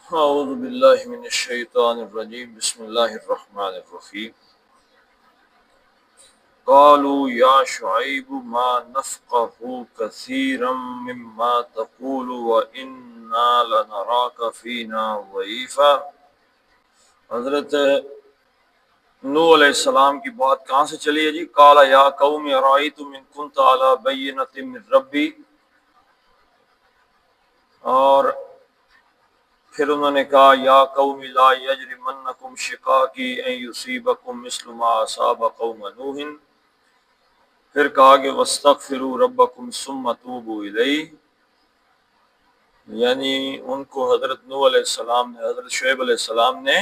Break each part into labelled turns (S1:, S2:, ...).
S1: اعوذ باللہ من الشیطان الرجیم بسم اللہ الرحمن الرحیم قالوا یا شعیب ما نفقه کثیرا مما تقول وإنا لنراک فینا ضعیفا۔ حضرت نوح علیہ السلام کی بات کہاں سے چلی ہے جی؟ قال یا قوم ارائیتم ان کنت علی بینۃ من ربی، اور پھر انہوں نے کہا یا قوم لا یجرمنکم شقاقی ان یصیبکم مثل ما اصاب قوم نوح، پھر کہا کہ واستغفروا ربکم ثم توبوا الیہ، یعنی ان کو حضرت نوح علیہ السلام نے، حضرت شعیب علیہ السلام نے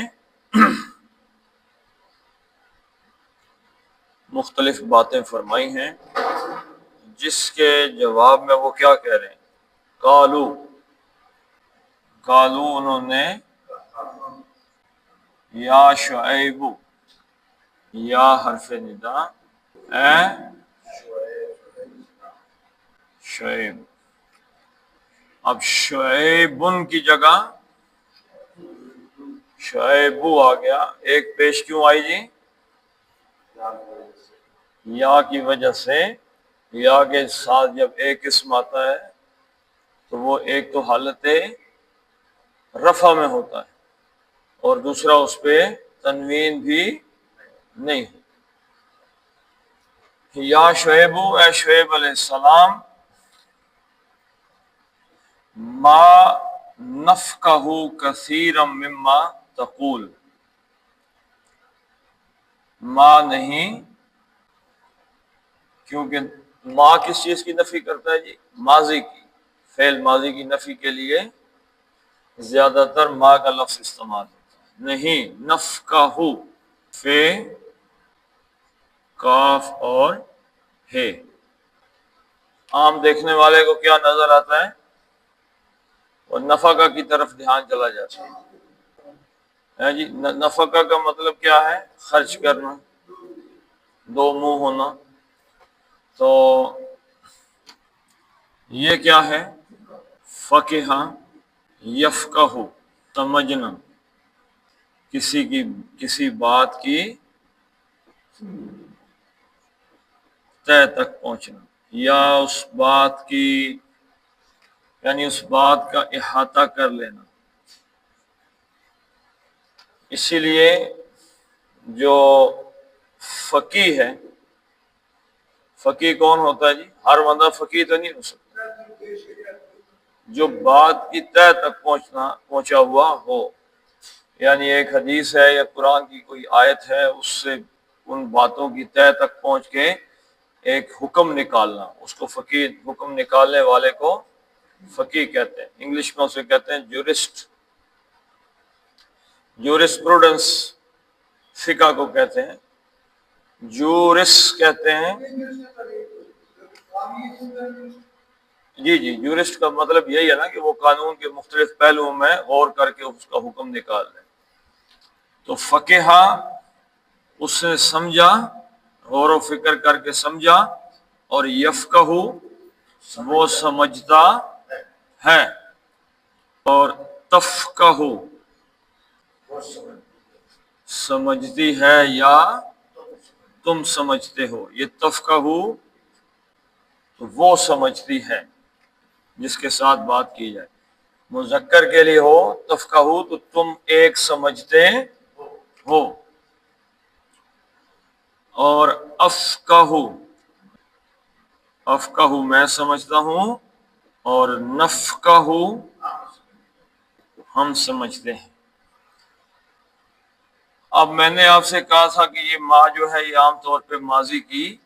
S1: مختلف باتیں فرمائی ہیں، جس کے جواب میں وہ کیا کہہ رہے ہیں؟ قالو انہوں نے یا شعیب، یا حرف ندا، اے شعیب۔ اب شعیبن کی جگہ شعیبو آ گیا، ایک پیش کیوں آئی جی؟ یا کی وجہ سے، یا کے ساتھ جب ایک اسم آتا ہے تو وہ ایک تو حالت رفع میں ہوتا ہے اور دوسرا اس پہ تنوین بھی نہیں۔ یا شعیبو، اے شعیب علیہ السلام، ما نفقہ کثیرا مما تقول، ما نہیں، کیونکہ ما کس چیز کی نفی کرتا ہے جی؟ ماضی کی، فعل ماضی کی نفی کے لیے زیادہ تر ما کا لفظ استعمال ہوتا ہے۔ نہیں، نفقہ فے کاف اور ہے، عام دیکھنے والے کو کیا نظر آتا ہے؟ اور نفقہ کی طرف دھیان چلا جاتا ہے جی۔ نفقہ کا مطلب کیا ہے؟ خرچ کرنا، دو منہ ہونا۔ تو یہ کیا ہے؟ فقہ یفقہ، سمجھنا، کسی بات کی تہ تک پہنچنا، یا اس بات کی، یعنی اس بات کا احاطہ کر لینا۔ اسی لیے جو فقیہ ہے، فقیہ کون ہوتا ہے جی؟ ہر بندہ فقیہ تو نہیں ہو سکتا، جو بات کی تہ تک پہنچا ہوا ہو، یعنی ایک حدیث ہے یا قرآن کی کوئی آیت ہے، اس سے ان باتوں کی تہ تک پہنچ کے ایک حکم نکالنا، اس کو فقیہ، حکم نکالنے والے کو فقیہ کہتے ہیں۔ انگلش میں اسے کہتے ہیں جورسٹ، جورسپروڈنس فقہ کو کہتے ہیں، جورس کہتے ہیں۔ جی جورسٹ کا مطلب یہی ہے نا کہ وہ قانون کے مختلف پہلوؤں میں غور کر کے اس کا حکم نکال دیں۔ تو فقہ، اس نے سمجھا، غور و فکر کر کے سمجھا، اور یفقہ وہ سمجھتا ہے، اور تفقہ سمجھتی ہے یا تم سمجھتے ہو۔ یہ تفقہ تو وہ سمجھتی ہے جس کے ساتھ بات کی جائے۔ مذکر کے لیے ہو تفقہ تو تم ایک سمجھتے ہو، اور افقہ میں سمجھتا ہوں، اور نفقہ ہم سمجھتے ہیں۔ اب میں نے آپ سے کہا تھا کہ یہ ما جو ہے یہ عام طور پہ ماضی کی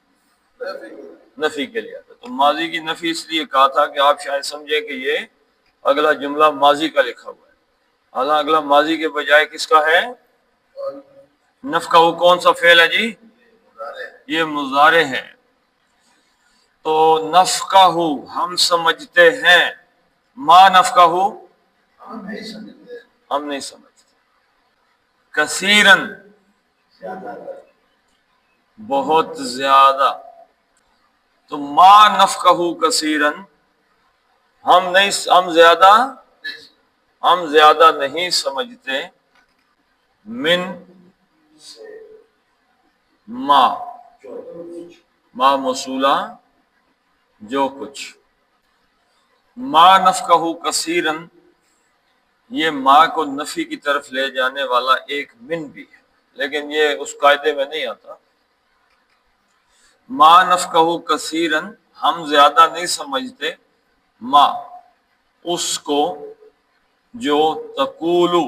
S1: نفی کے لیے آتا ہے، تو ماضی کی نفی اس لیے کہا تھا کہ آپ شاید سمجھے کہ یہ اگلا جملہ ماضی کا لکھا ہوا ہے، حالانکہ اگلا ماضی کے بجائے کس کا ہے؟ نفقہ کون سا فعل ہے جی؟ یہ مضارع ہے۔ تو نفقہ ہم سمجھتے ہیں، ما نفقہ ہم نہیں سمجھتے، کثیرن بہت زیادہ۔ تو ما نفقہ کثیرن، ہم زیادہ ہم زیادہ نہیں سمجھتے من ما موصولہ جو کچھ، ما نفقہ کثیرن، یہ ما کو نفی کی طرف لے جانے والا ایک من بھی ہے، لیکن یہ اس قاعدے میں نہیں آتا۔ ما نفقہ کثیرن، ہم زیادہ نہیں سمجھتے ما اس کو، جو تقولو،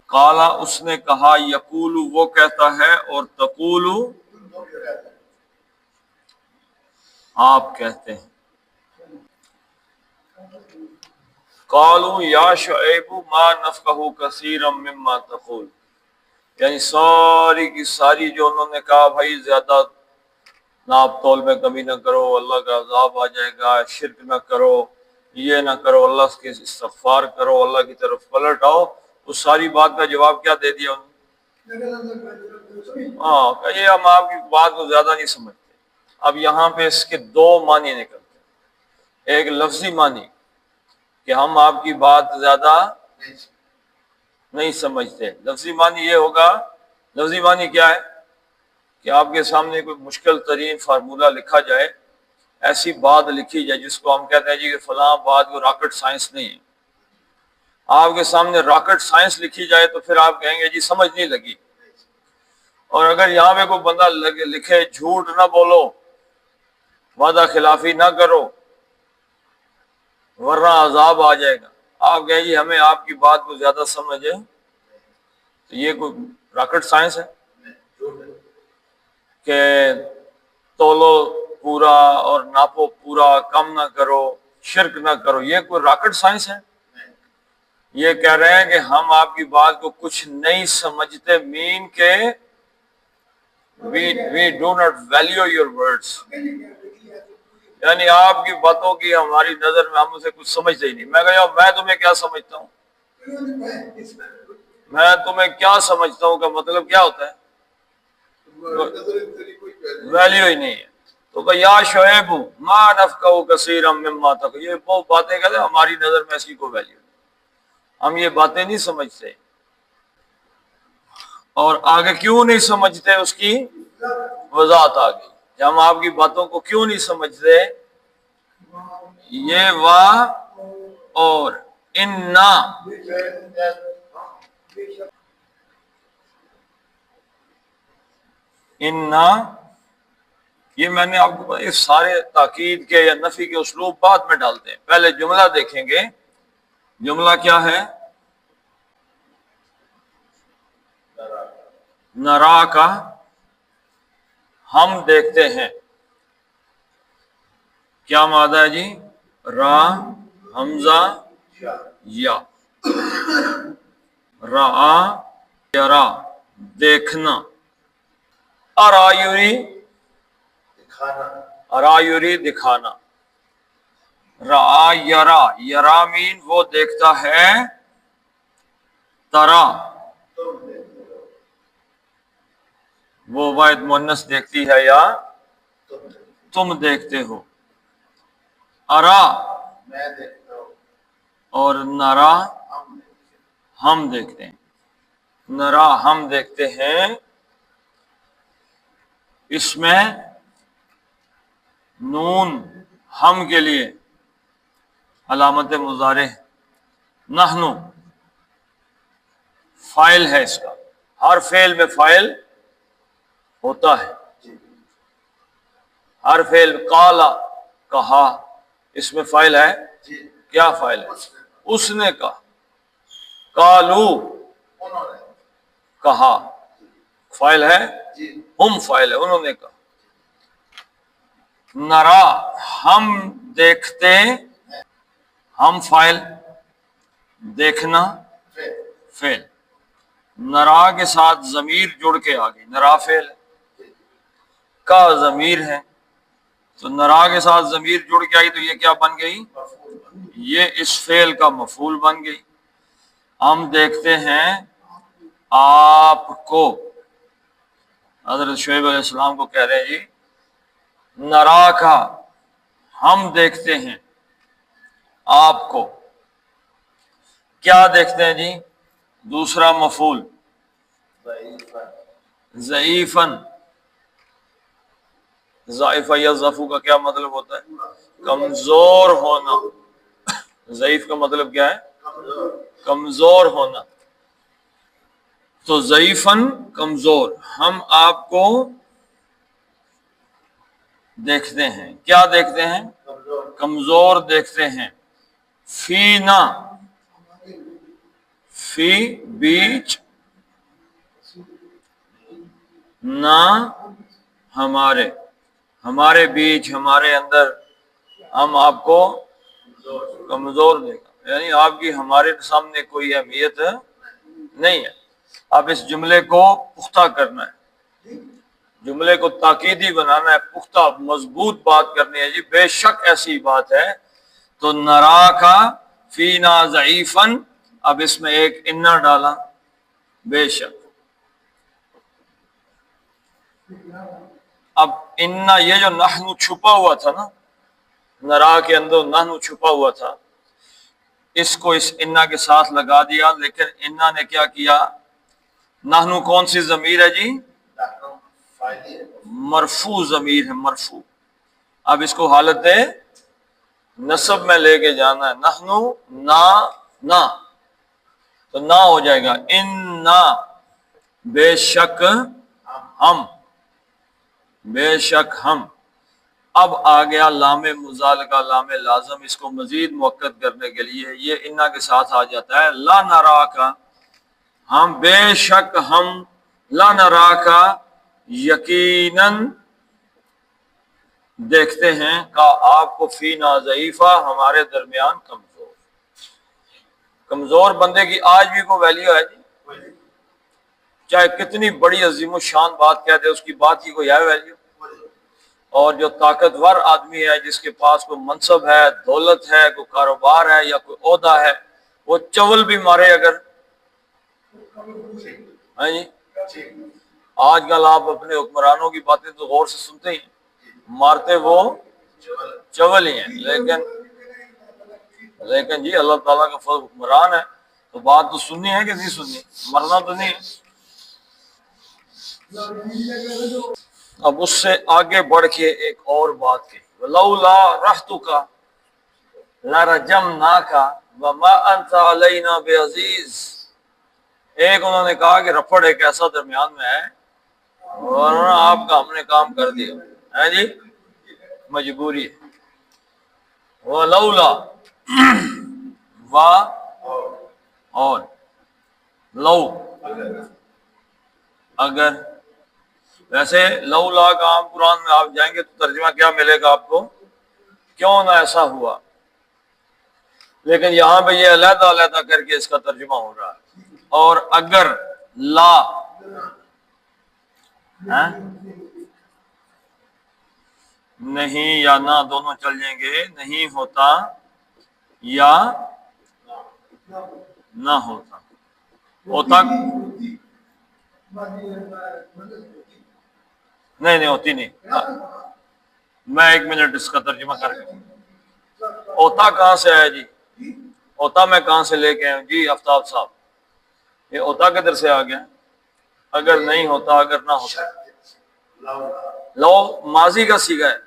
S1: قالا اس نے کہا، یقولو وہ کہتا ہے، اور تقولو آپ کہتے ہیں۔ قالوا یا شعیب ما نفقہ کثیرا مما تقول، یعنی ساری کی ساری جو انہوں نے کہا بھائی زیادہ ناپ تول میں کمی نہ کرو، اللہ کا عذاب آ جائے گا، شرک نہ کرو، یہ نہ کرو، اللہ کے استغفار کرو، اللہ کی طرف پلٹ آؤ، اس ساری بات کا جواب کیا دے دیا انہوں نے؟ ہاں، یہ ہم آپ کی بات کو زیادہ نہیں سمجھتے۔ اب یہاں پہ اس کے دو معنی نکلتے ہیں، ایک لفظی معنی کہ ہم آپ کی بات زیادہ نہیں سمجھتے، لفظی معنی یہ ہوگا، لفظی معنی کیا ہے کہ آپ کے سامنے کوئی مشکل ترین فارمولہ لکھا جائے، ایسی بات لکھی جائے جس کو ہم کہتے ہیں جی کہ فلاں بات کو راکٹ سائنس نہیں ہے، آپ کے سامنے راکٹ سائنس لکھی جائے تو پھر آپ کہیں گے جی سمجھ نہیں لگی۔ اور اگر یہاں پہ کوئی بندہ لکھے جھوٹ نہ بولو، وعدہ خلافی نہ کرو ورنہ عذاب آ جائے گا، آپ کہیں جی ہمیں آپ کی بات کو زیادہ سمجھے، تو یہ کوئی راکٹ سائنس ہے کہ تولو پورا اور ناپو پورا، کم نہ کرو، شرک نہ کرو، یہ کوئی راکٹ سائنس ہے؟ یہ کہہ رہے ہیں کہ ہم آپ کی بات کو کچھ نہیں سمجھتے، مین کہ we do not value your words، یعنی آپ کی باتوں کی ہماری نظر میں ہم اسے کچھ سمجھتے ہی نہیں۔ میں کہا میں تمہیں کیا سمجھتا ہوں، میں تمہیں کیا سمجھتا ہوں کا مطلب کیا ہوتا ہے؟ ویلیو ہی نہیں ہے۔ تو کہ یا شعیب ما نفقہ کثیرا مما تقول، یہ وہ باتیں کہتے ہیں ہماری نظر میں اس کی کوئی ویلیو نہیں، ہم یہ باتیں نہیں سمجھتے۔ اور آگے کیوں نہیں سمجھتے اس کی وضاحت آ گئی کہ ہم آپ کی باتوں کو کیوں نہیں سمجھتے، یہ وا اور انا، انا یہ میں نے آپ کو اس سارے تاکید کے یا نفی کے اسلوب بعد میں ڈالتے ہیں، پہلے جملہ دیکھیں گے۔ جملہ کیا ہے؟ نرا کا، ہم دیکھتے ہیں، کیا مادہ ہے جی؟ را حمزہ یا، را یرا دیکھنا، ارایوری ارایوری دکھانا، را یرا یرا مین وہ دیکھتا ہے، ترا وہ واحد مؤنث دیکھتی ہے یا تم دیکھتے ہو، ارا میں دیکھتا ہوں، اور نرا ہم دیکھتے ہیں، نرا ہم دیکھتے ہیں، اس میں نون ہم کے لیے علامت مضارع، نحنو فاعل ہے اس کا، ہر فعل میں فاعل ہوتا ہے، ہر فعل، قالا کہا، اس میں فاعل ہے، کیا فاعل ہے؟ اس نے کہا، قالو کہا، فاعل ہے، ہم فاعل ہے، انہوں نے کہا، نرا ہم دیکھتے، ہم فاعل، دیکھنا فعل، نرا کے ساتھ ضمیر جڑ کے آ گئی، نرا فعل کا ضمیر ہے، تو نرا کے ساتھ ضمیر جڑ کے آئی تو یہ کیا بن گئی؟ یہ اس فعل کا مفعول بن گئی۔ ہم دیکھتے ہیں آپ کو، حضرت شعیب علیہ السلام کو کہہ رہے ہیں جی نرا کا، ہم دیکھتے ہیں آپ کو، کیا دیکھتے ہیں جی؟ دوسرا مفعول ضعیفاً. ضعیفہ یا ضعفو کا کیا مطلب ہوتا ہے؟ کمزور ہونا. ضعیف کا مطلب کیا ہے؟ کمزور ہونا. تو ضعیفاً کمزور. ہم آپ کو دیکھتے ہیں. کیا دیکھتے ہیں؟ کمزور دیکھتے ہیں. فینا، فی بیچ، نہ ہمارے، ہمارے بیچ، ہمارے اندر ہم آپ کو کمزور دیکھا، یعنی آپ کی ہمارے سامنے کوئی اہمیت نہیں ہے. اب اس جملے کو پختہ کرنا ہے، جملے کو تاکیدی بنانا ہے، پختہ مضبوط بات کرنی ہے. جی بے شک ایسی بات ہے. تو نرا کا فینا ضعیفاً، اب اس میں ایک انا ڈالا، بے شک. اب انا، یہ جو نحن چھپا ہوا تھا نا، نرا کے اندر نحن چھپا ہوا تھا، اس کو اس انا کے ساتھ لگا دیا. لیکن انا نے کیا کیا؟ نحن کون سی ضمیر ہے جی؟ مرفوع ضمیر ہے، مرفوع. اب اس کو حالت نصب میں لے کے جانا ہے. نحن، نہ، تو نہ ہو جائے گا انا، بے شک ہم، بے شک ہم. اب آ گیا لام مزالقہ، لام لازم. اس کو مزید مؤکد کرنے کے لیے یہ انا کے ساتھ آ جاتا ہے. لا نرا کا، ہم بے شک ہم، لا نرا کا یقیناً دیکھتے ہیں، کا آپ کو فینا ضعیفہ، ہمارے درمیان کمزور. کمزور بندے کی آج بھی کوئی ویلیو ہے جی؟ چاہے کتنی بڑی عظیم الشان بات کہہ دے، اس کی بات کی کوئی ہے ویلیو؟ اور جو طاقتور آدمی ہے، جس کے پاس کوئی منصب ہے، دولت ہے، کوئی کاروبار ہے یا کوئی عہدہ ہے، وہ چول بھی مارے اگر، ہاں جی. آج کل آپ اپنے حکمرانوں کی باتیں تو غور سے سنتے ہی ہیں، مارتے وہ چول ہی ہیں. لیکن جی اللہ تعالیٰ کا فضل، حکمران ہے تو بات تو سننی ہے کہ نہیں سننی، مرنا تو نہیں. اب اس سے آگے بڑھ کے ایک اور بات کہی، لولا رحتک لرجمناک وما انت علینا بعزیز. ایک انہوں نے کہا کہ رفڑ ایک ایسا درمیان میں ہے، ورنہ آپ کا ہم نے کام کر دیا ہے جی، مجبوری ہے. ولولا و اور لو، اگر. ویسے لولا کا عام قرآن میں آپ جائیں گے تو ترجمہ کیا ملے گا آپ کو؟ کیوں نہ ایسا ہوا. لیکن یہاں پہ یہ علیحدہ علیحدہ کر کے اس کا ترجمہ ہو رہا ہے. اور اگر لا، نہیں یا نہ دونوں چل جائیں گے، نہیں ہوتا یا نہ ہوتا. ہوتا نہیں ہوتی نہیں. میں ایک منٹ اس کا ترجمہ کر کے، ہوتا کہاں سے آیا جی؟ ہوتا میں کہاں سے لے کے آیا جی آفتاب صاحب؟ یہ ہوتا کدھر سے آ گیا؟ اگر نہیں ہوتا، اگر نہ ہوتا. لو ماضی کا صیغہ ہے.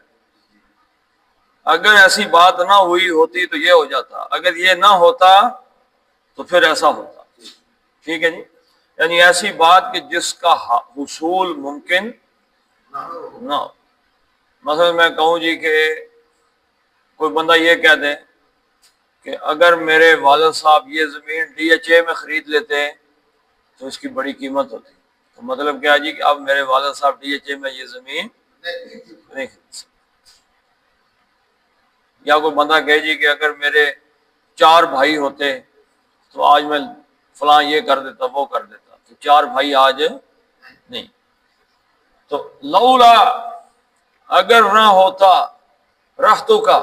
S1: اگر ایسی بات نہ ہوئی ہوتی تو یہ ہو جاتا، اگر یہ نہ ہوتا تو پھر ایسا ہوتا. ٹھیک ہے جی. یعنی ایسی بات کہ جس کا حصول ممکن نہ ہو. مثلا میں کہوں جی کہ کوئی بندہ یہ کہہ دے کہ اگر میرے والد صاحب یہ زمین ڈی ایچ اے میں خرید لیتے تو اس کی بڑی قیمت ہوتی. تو مطلب کیا جی کہ اب میرے والد صاحب ڈی ایچ اے میں یہ زمین نہیں خرید سکتے. یا کوئی بندہ کہے جی کہ اگر میرے 4 بھائی ہوتے تو آج میں فلاں یہ کر دیتا، وہ کر دیتا. تو 4 بھائی آج نہیں. تو لولا، اگر نہ ہوتا، رختوں کا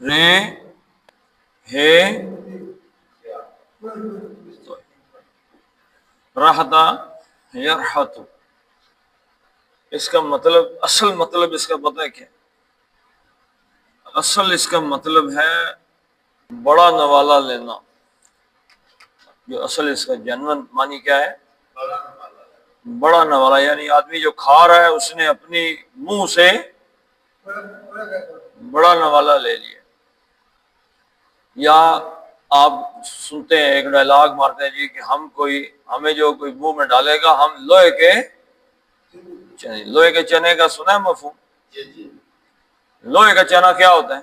S1: رے ہے رہتا یرحت. اس کا مطلب، اصل مطلب اس کا پتہ ہے کیا؟ اصل اس کا مطلب ہے بڑا نوالا لینا، جو اصل اس کا جنون معنی کیا ہے؟ بڑا نوالا، یعنی آدمی جو کھا رہا ہے اس نے اپنی منہ سے بڑا نوالا لے لیا۔ یا آپ سنتے ہیں ایک ڈائلاگ مارتے ہیں جی کہ ہمیں جو کوئی منہ میں ڈالے گا ہم لوہے کے چنے، لوہے کے چنے کا سنا ہے مفہوم؟ لوہے کا چنا کیا ہوتا ہے؟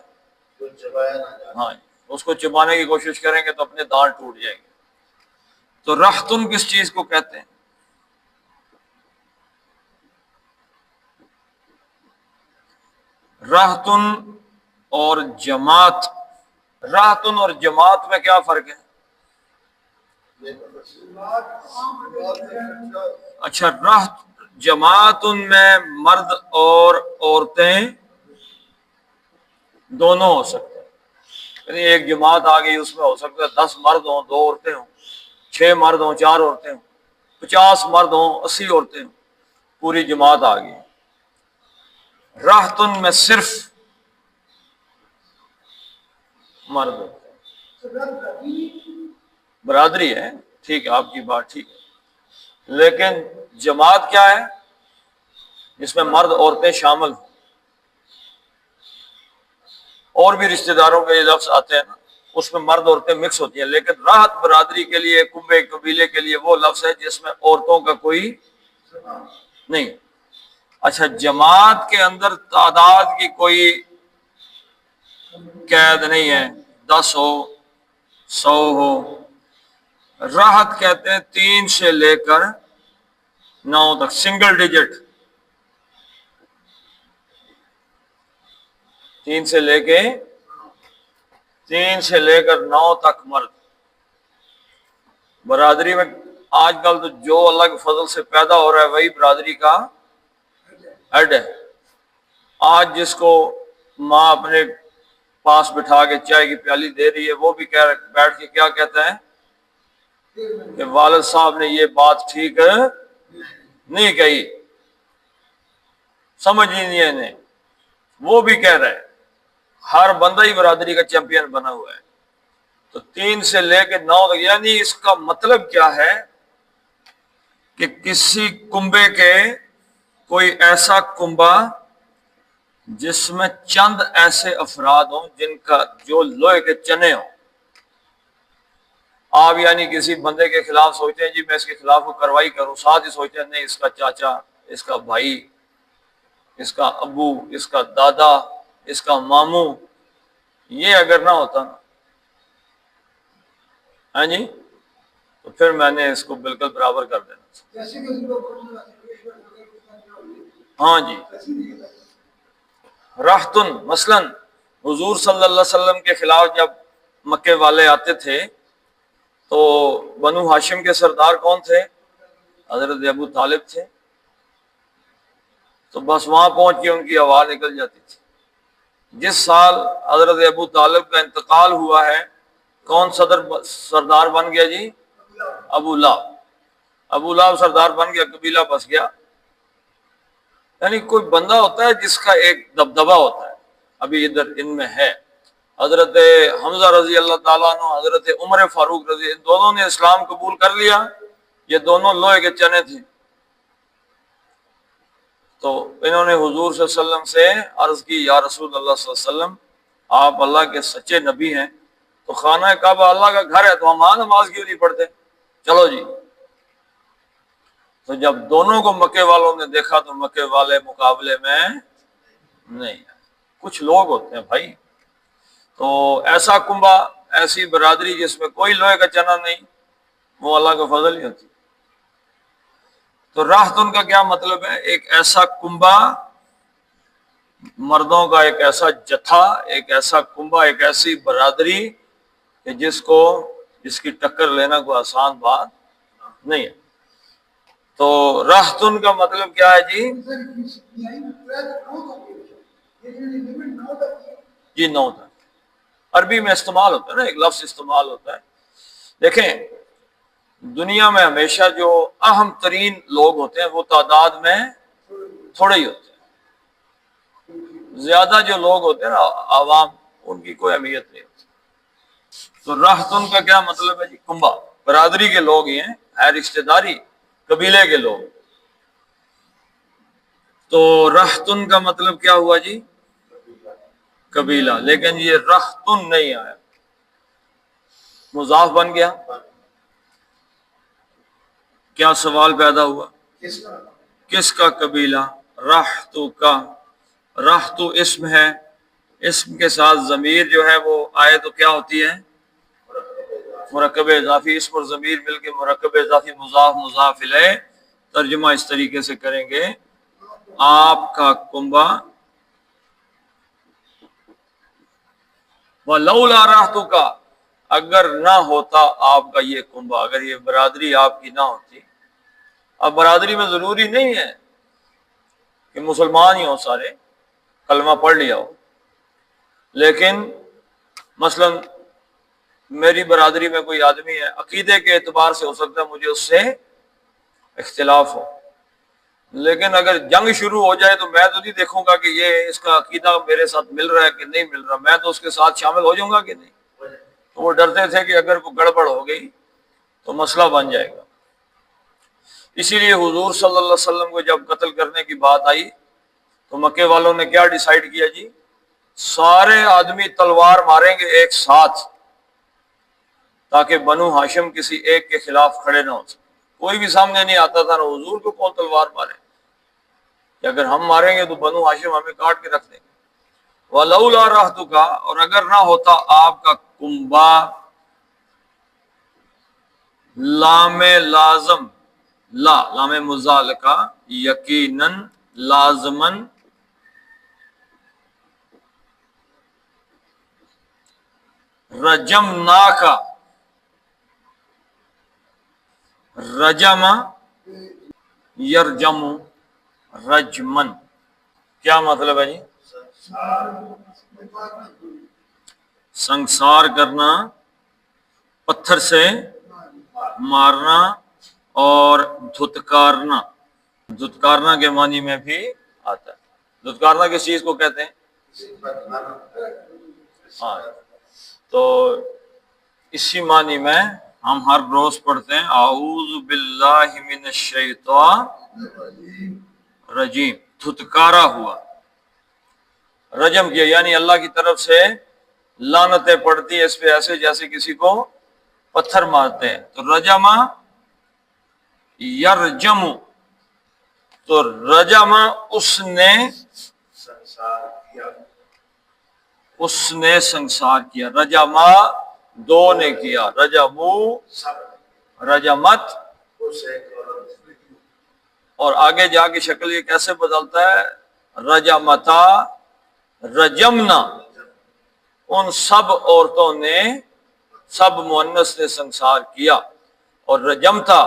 S1: ہاں جی، اس کو چبانے کی کوشش کریں گے تو اپنے دانت ٹوٹ جائیں گے۔ تو رختن کس چیز کو کہتے ہیں؟ رختن اور جماعت، رختن اور جماعت میں کیا فرق ہے؟ اچھا، جماعت میں مرد اور عورتیں دونوں ہو سکتے ہیں، یعنی ایک جماعت آ گئی اس میں ہو سکتا ہے 10 مرد ہوں 2 عورتیں ہوں، 6 مرد ہوں 4 عورتیں ہوں، 50 مرد ہوں 80 عورتیں ہوں، پوری جماعت آ گئی۔ رہتن میں صرف مرد ہوتے ہیں، برادری ہے، ٹھیک ہے آپ کی بات ٹھیک ہے، لیکن جماعت کیا ہے؟ جس میں مرد عورتیں شامل ہوں، اور بھی رشتہ داروں کے یہ لفظ آتے ہیں نا، اس میں مرد عورتیں مکس ہوتی ہیں، لیکن راحت برادری کے لیے، کنبے قبیلے کے لیے وہ لفظ ہے جس میں عورتوں کا کوئی نہیں۔ اچھا، جماعت کے اندر تعداد کی کوئی قید نہیں ہے، 10 ہو 100 ہو۔ راحت کہتے ہیں 3 سے لے کر 9 تک، سنگل ڈیجٹ، 3 سے لے کر 9 تک مرد برادری میں۔ آج کل تو جو اللہ کے فضل سے پیدا ہو رہا ہے وہی برادری کا ہیڈ ہے۔ آج جس کو ماں اپنے پاس بٹھا کے چائے کی پیالی دے رہی ہے وہ بھی بیٹھ کے کیا کہتا ہے کہ والد صاحب نے یہ بات ٹھیک نہیں کہی، سمجھ ہی نہیں ہے انہیں، وہ بھی کہہ رہا ہے۔ ہر بندہ ہی برادری کا چیمپئن بنا ہوا ہے۔ تو 3 سے لے کے 9 تک، یعنی اس کا مطلب کیا ہے کہ کسی کنبے کے کوئی ایسا کنبا جس میں چند ایسے افراد ہوں جن کا جو لوہے کے چنے ہوں۔ آپ یعنی کسی بندے کے خلاف سوچتے ہیں جی میں اس کے خلاف کارروائی کروں، ساتھ ہی سوچتے ہیں نہیں اس کا چاچا، اس کا بھائی، اس کا ابو، اس کا دادا، اس کا ماموں، یہ اگر نہ ہوتا نا، ہاں جی، تو پھر میں نے اس کو بالکل برابر کر دینا۔ ہاں جی، رہتن مثلا حضور صلی اللہ علیہ وسلم کے خلاف جب مکے والے آتے تھے تو بنو ہاشم کے سردار کون تھے؟ حضرت ابو طالب تھے۔ تو بس وہاں پہنچ کے ان کی آواز نکل جاتی تھی۔ جس سال حضرت ابو طالب کا انتقال ہوا ہے کون سردار بن گیا جی؟ ابو لہب۔ ابو لہب سردار بن گیا، قبیلہ بس گیا۔ یعنی کوئی بندہ ہوتا ہے جس کا ایک دبدبہ ہوتا ہے، ابھی ادھر ان میں ہے۔ حضرت حمزہ رضی اللہ تعالیٰ عنہ، حضرت عمر فاروق رضی، ان دونوں نے اسلام قبول کر لیا، یہ دونوں لوہے کے چنے تھے۔ تو انہوں نے حضور صلی اللہ علیہ وسلم سے عرض کی یا رسول اللہ صلی اللہ علیہ وسلم آپ اللہ کے سچے نبی ہیں، تو خانہ کعبہ اللہ کا گھر ہے تو ہم وہاں نماز کیوں نہیں پڑھتے؟ چلو جی۔ تو جب دونوں کو مکے والوں نے دیکھا تو مکے والے مقابلے میں نہیں۔ کچھ لوگ ہوتے ہیں بھائی، تو ایسا کنبا، ایسی برادری جس میں کوئی لوہے کا چنا نہیں، وہ اللہ کا فضل ہی ہوتی۔ تو راحتن کا کیا مطلب ہے؟ ایک ایسا کنبا، مردوں کا ایک ایسا جتھا، ایک ایسا کنبا، ایک ایسی برادری کہ جس کی ٹکر لینا کوئی آسان بات نہیں ہے۔ تو راحتن کا مطلب کیا ہے جی؟ جی 9 تک عربی میں استعمال ہوتا ہے نا، ایک لفظ استعمال ہوتا ہے۔ دیکھیں دنیا میں ہمیشہ جو اہم ترین لوگ ہوتے ہیں وہ تعداد میں تھوڑے ہی ہوتے ہیں، زیادہ جو لوگ ہوتے ہیں نا عوام، ان کی کوئی اہمیت نہیں ہوتی۔ تو رہتن کا کیا مطلب ہے جی؟ کنبا، برادری کے لوگ ہی ہیں، ہے رشتہ داری، قبیلے کے لوگ. تو رہتن کا مطلب کیا ہوا جی؟ قبیلہ. لیکن یہ رہتن نہیں آیا، مضاف بن گیا. کیا سوال پیدا ہوا؟ کس کا قبیلہ؟ رہتو کا. رہتو اسم ہے، اسم کے ساتھ ضمیر جو ہے وہ آئے تو کیا ہوتی ہے؟ مرکب اضافی. اسم اور ضمیر مل کے مرکب اضافی مضاف مضاف الیہ. ترجمہ اس طریقے سے کریں گے، آپ کا کنبا. وَلَوْلَا رَحْتُكَ، اگر نہ ہوتا آپ کا یہ کنبا، اگر یہ برادری آپ کی نہ ہوتی. اب برادری میں ضروری نہیں ہے کہ مسلمان ہی ہوں سارے، کلمہ پڑھ لیا ہو، لیکن مثلا میری برادری میں کوئی آدمی ہے، عقیدے کے اعتبار سے ہو سکتا ہے مجھے اس سے اختلاف ہو، لیکن اگر جنگ شروع ہو جائے تو میں تو نہیں دیکھوں گا کہ یہ اس کا عقیدہ میرے ساتھ مل رہا ہے کہ نہیں مل رہا، میں تو اس کے ساتھ شامل ہو جاؤں گا کہ نہیں. تو وہ ڈرتے تھے کہ اگر کوئی گڑبڑ ہو گئی تو مسئلہ بن جائے گا. اسی لیے حضور صلی اللہ علیہ وسلم کو جب قتل کرنے کی بات آئی تو مکے والوں نے کیا ڈیسائیڈ کیا جی؟ سارے آدمی تلوار ماریں گے ایک ساتھ، تاکہ بنو ہاشم کسی ایک کے خلاف کھڑے نہ ہو سکے. کوئی بھی سامنے نہیں آتا تھا، نہ حضور کو کون تلوار مارے کہ اگر ہم ماریں گے تو بنو ہاشم ہمیں کاٹ کے رکھ دیں گے. وَلَوْلَا رَحْتُكَ، اور اگر نہ ہوتا آپ کا کنبا. لام لازم، لام مزالکہ، یقیناً، لازمن، رجمناکا. رجم یرجم رجمن، کیا مطلب ہے جی؟ سنسار کرنا، پتھر سے مارنا، اور دھتکارنا. دھتکارنا کے معنی میں بھی آتا ہے. دھتکارنا کس چیز کو کہتے ہیں؟ ہاں، تو اسی معنی میں ہم ہر روز پڑھتے ہیں اعوذ باللہ من الشیطان رجیم. دھتکارا ہوا، رجم کیا، یعنی اللہ کی طرف سے لعنتیں پڑتی ہیں اس پہ، ایسے جیسے کسی کو پتھر مارتے ہیں. تو رجما یرجم، تو رجما اس نے سنسار کیا. رجما دو نے کیا، رجمو، رجمت. اور آگے جا کے شکل یہ کیسے بدلتا ہے؟ رجمتا، رجمنا، ان سب عورتوں نے، سب مؤنث نے سنسار کیا. اور رجمتا،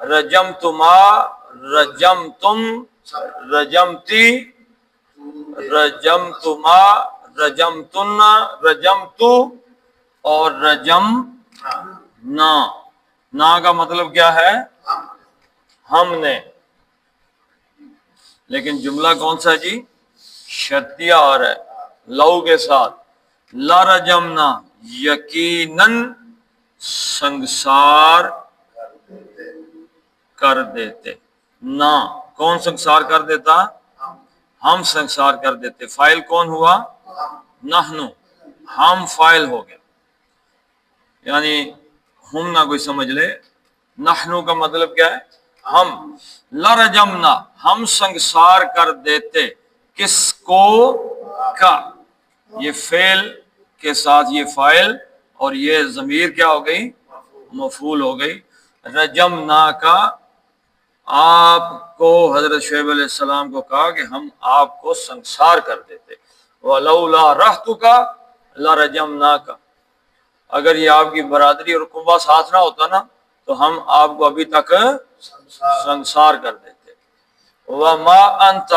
S1: رجمتما، رجمتم، رجمتی، رجمتما، رجمتن، رجمتو، اور رجمنا. نا کا مطلب کیا ہے؟ ہم نے. لیکن جملہ کون سا جی؟ شرطیہ آ رہا ہے لو کے ساتھ. لرجمنا، یقیناً سنسار کر دیتے. نہ کون سنسار کر دیتا؟ ہم سنسار کر دیتے. فاعل کون ہوا؟ نحنو، ہم فاعل ہو گیا. یعنی ہم نہ کوئی سمجھ لے، نحنو کا مطلب کیا ہے؟ ہم. لرجمنا، ہم سنسار کر دیتے. کس کو؟ کا. یہ فعل کے ساتھ یہ فاعل اور یہ ضمیر کیا ہو گئی؟ مفعول ہو گئی. رجمنا کا، آپ کو حضرت شعیب علیہ السلام کو کہا کہ ہم آپ کو سنسار کر دیتے. وَلَوْلَا رَحْتُكَ لَرَجَمْنَاكَ، اگر یہ آپ کی برادری اور کنبہ ساتھ نہ ہوتا نا تو ہم آپ کو ابھی تک سنسار کر دیتے. وَمَا أَنْتَ،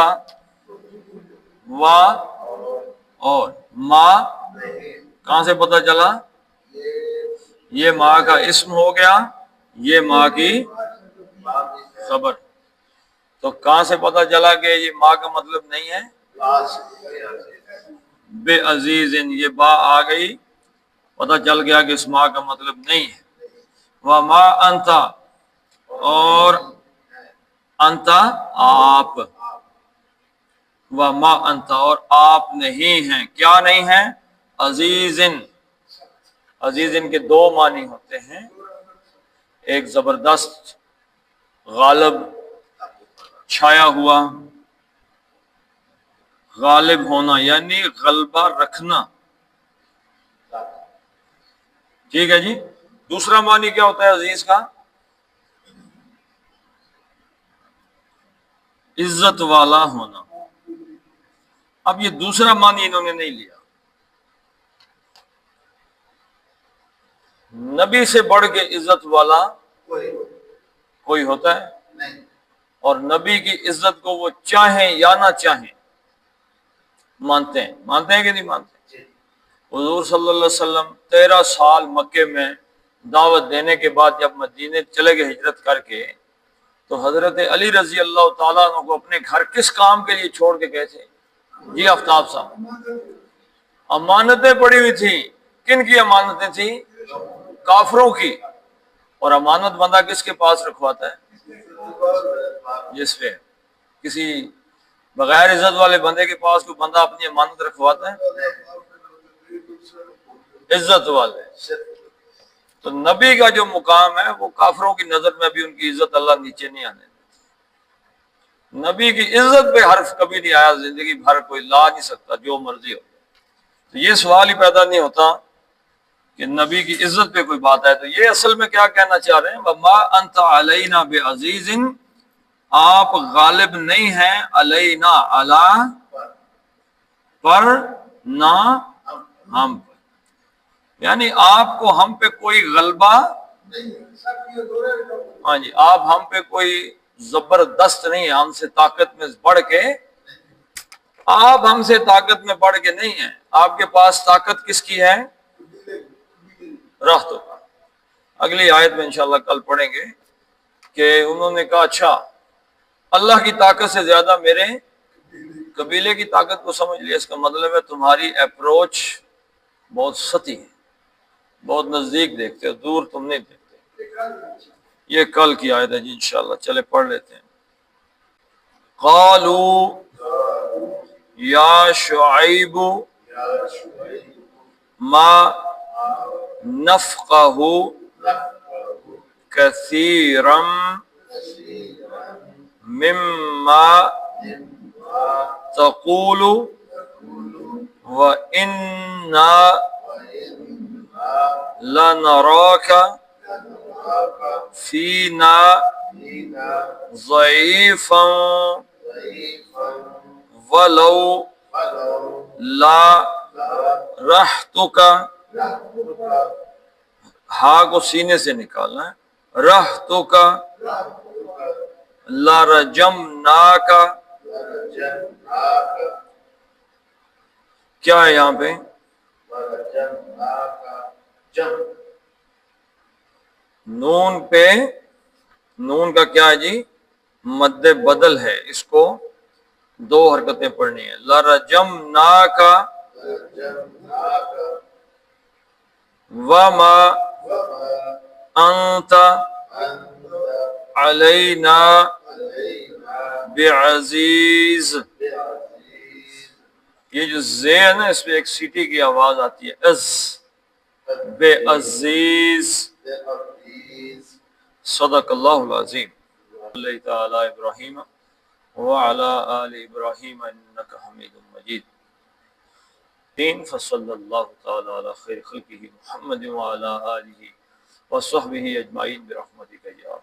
S1: اور ما کہاں سے پتہ چلا؟ یہ ماں کا اسم ہو گیا، یہ ماں کی خبر. تو کہاں سے پتہ چلا کہ یہ ماں کا مطلب نہیں ہے؟ بے عزیز، یہ با آ گئی پتہ چل گیا کہ اس ما کا مطلب نہیں ہے. وما انت، اور انت آپ، وما انت اور آپ نہیں ہیں. کیا نہیں ہیں؟ عزیزن. عزیزن کے دو معنی ہوتے ہیں، ایک زبردست، غالب، چھایا ہوا، غالب ہونا یعنی غلبہ رکھنا. ٹھیک ہے جی. دوسرا معنی کیا ہوتا ہے عزیز کا؟ عزت والا ہونا. اب یہ دوسرا معنی انہوں نے نہیں لیا. نبی سے بڑھ کے عزت والا کوئی ہوتا ہے، اور نبی کی عزت کو وہ چاہیں یا نہ چاہیں مانتے ہیں. مانتے ہیں کہ نہیں مانتے؟ حضور صلی اللہ علیہ وسلم 13 سال مکے میں دعوت دینے کے بعد جب مدینے چلے گئے ہجرت کر کے، تو حضرت علی رضی اللہ تعالیٰ عنہ کو اپنے گھر کس کام کے لیے چھوڑ کے گئے تھے؟ جی آفتاب صاحب، امانتیں پڑی ہوئی تھیں. کن کی امانتیں تھیں؟ کافروں کی. اور امانت بندہ کس کے پاس رکھواتا ہے؟ جس پہ کسی بغیر عزت والے بندے کے پاس کوئی بندہ اپنی امانت رکھواتا ہے؟ عزت والے. تو نبی کا جو مقام ہے وہ کافروں کی نظر میں بھی ان کی عزت اللہ نیچے نہیں آنے دیتا. نبی کی عزت پہ حرف کبھی نہیں آیا زندگی بھر، کوئی لا نہیں سکتا جو مرضی ہو. تو یہ سوال ہی پیدا نہیں ہوتا کہ نبی کی عزت پہ کوئی بات ہے. تو یہ اصل میں کیا کہنا چاہ رہے ہیں؟ وما انت علینا بعزیز، آپ غالب نہیں ہیں علینا، علی پر، نہ ہم پر. یعنی آپ کو ہم پہ کوئی غلبہ، ہاں جی، آپ ہم پہ کوئی زبردست نہیں ہے، ہم سے طاقت میں بڑھ کے. آپ ہم سے طاقت میں بڑھ کے نہیں ہیں. آپ کے پاس طاقت کس کی ہے؟ رختوں کا. اگلی آیت میں انشاءاللہ کل پڑھیں گے کہ انہوں نے کہا اچھا اللہ کی طاقت سے زیادہ میرے قبیلے کی طاقت کو سمجھ لیا. اس کا مطلب ہے تمہاری اپروچ بہت سطحی ہے، بہت نزدیک دیکھتے ہو، دور تم نہیں دیکھتے. یہ کل کی آیت ہے جی انشاءاللہ. چلے پڑھ لیتے ہیں. قالوا یا شعیب ما نفقہ کثیرا مما تقول وإنا لنراک فینا ضعیفا ولو لا رحتک، ہا کو سینے سے نکالنا ہے، رحتک لرجمناک. کیا ہے یہاں پہ؟ نون پہ، نون کا کیا ہے جی؟ مد بدل ہے. اس کو 2 حرکتیں پڑھنی ہیں. لرجمناک وما انت علینا بعزیز. یہ جو زے ہے نا، اس پہ ایک سیٹی کی آواز آتی ہے، از، بے عزیز. صدق اللہ العظیم. اللہ تعالی ابراہیم وعلی آل ابراہیم انک حمید مجید. فصلی اللہ تعالی علی خیر خلقہ محمد وعلی آلہ وصحبہ اجمعین برحمتک یا